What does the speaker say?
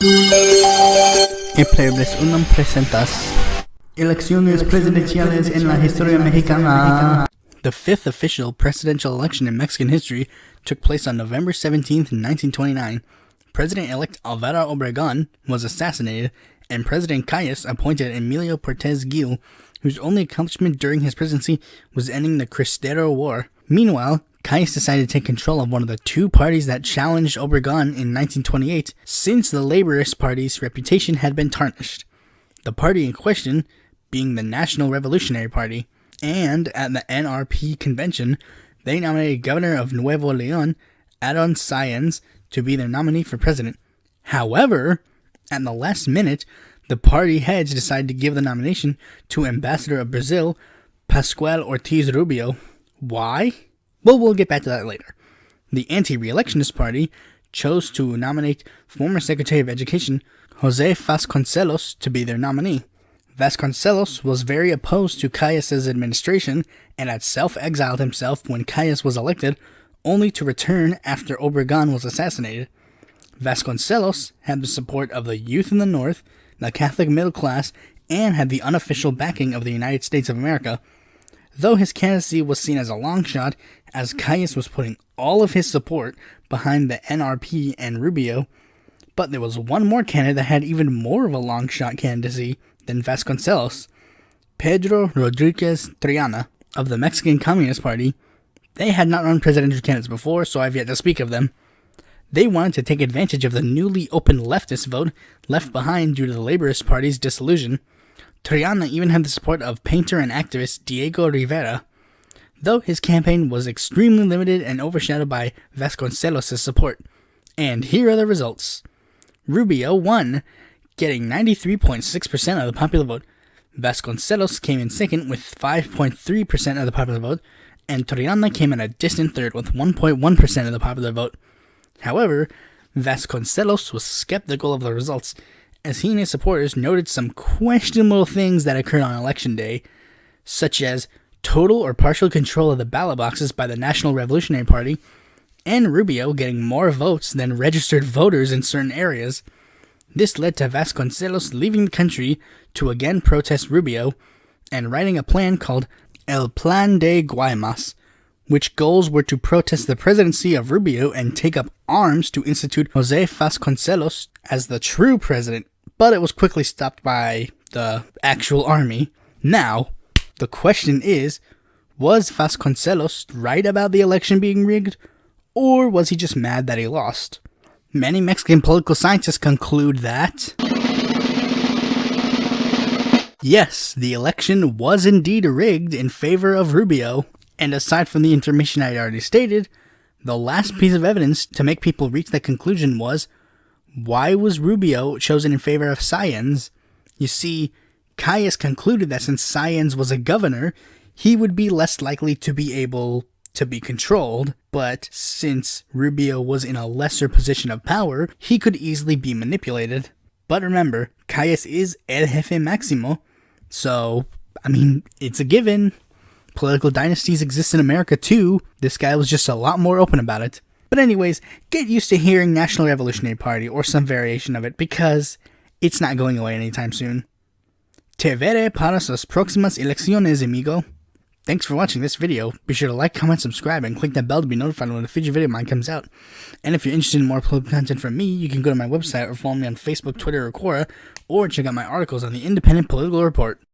En plebes unum presentas elecciones presidenciales en la historia mexicana. The fifth official presidential election in Mexican history took place on November 17th, 1929. President-elect Alvaro Obregón was assassinated, and President Calles appointed Emilio Portes Gil, whose only accomplishment during his presidency was ending the Cristero War. Meanwhile, Calles decided to take control of one of the two parties that challenged Obregón in 1928, since the Laborist Party's reputation had been tarnished. The party in question being the National Revolutionary Party, and at the NRP convention, they nominated Governor of Nuevo León, Adon Sáenz, to be their nominee for president. However, at the last minute, the party heads decided to give the nomination to Ambassador of Brazil, Pascual Ortiz Rubio. Why? Well, we'll get back to that later. The anti-reelectionist party chose to nominate former Secretary of Education Jose Vasconcelos to be their nominee. Vasconcelos was very opposed to Calles' administration and had self-exiled himself when Calles was elected, only to return after Obregón was assassinated. Vasconcelos had the support of the youth in the North, the Catholic middle class, and had the unofficial backing of the United States of America. Though his candidacy was seen as a long shot, as Calles was putting all of his support behind the NRP and Rubio, but there was one more candidate that had even more of a long shot candidacy than Vasconcelos, Pedro Rodriguez Triana of the Mexican Communist Party. They had not run presidential candidates before, so I've yet to speak of them. They wanted to take advantage of the newly opened leftist vote left behind due to the Laborist Party's dissolution. Triana even had the support of painter and activist Diego Rivera, though his campaign was extremely limited and overshadowed by Vasconcelos' support. And here are the results. Rubio won, getting 93.6% of the popular vote. Vasconcelos came in second with 5.3% of the popular vote, and Triana came in a distant third with 1.1% of the popular vote. However, Vasconcelos was skeptical of the results, as he and his supporters noted some questionable things that occurred on election day, such as total or partial control of the ballot boxes by the National Revolutionary Party, and Rubio getting more votes than registered voters in certain areas. This led to Vasconcelos leaving the country to again protest Rubio and writing a plan called El Plan de Guaymas, which goals were to protest the presidency of Rubio and take up arms to institute Jose Vasconcelos as the true president, but it was quickly stopped by the actual army. Now, the question is, was Vasconcelos right about the election being rigged, or was he just mad that he lost? Many Mexican political scientists conclude that yes, the election was indeed rigged in favor of Rubio, and aside from the information I had already stated, the last piece of evidence to make people reach that conclusion was, why was Rubio chosen in favor of Sáenz? You see, Calles concluded that since Sáenz was a governor, he would be less likely to be able to be controlled, but since Rubio was in a lesser position of power, he could easily be manipulated. But remember, Calles is el jefe máximo, so, it's a given. Political dynasties exist in America too. This guy was just a lot more open about it. But anyways, get used to hearing National Revolutionary Party or some variation of it, because it's not going away anytime soon. Te veré para las próximas elecciones, amigo. Thanks for watching this video. Be sure to like, comment, subscribe, and click that bell to be notified when a future video of mine comes out. And if you're interested in more political content from me, you can go to my website or follow me on Facebook, Twitter, or Quora, or check out my articles on the Independent Political Report.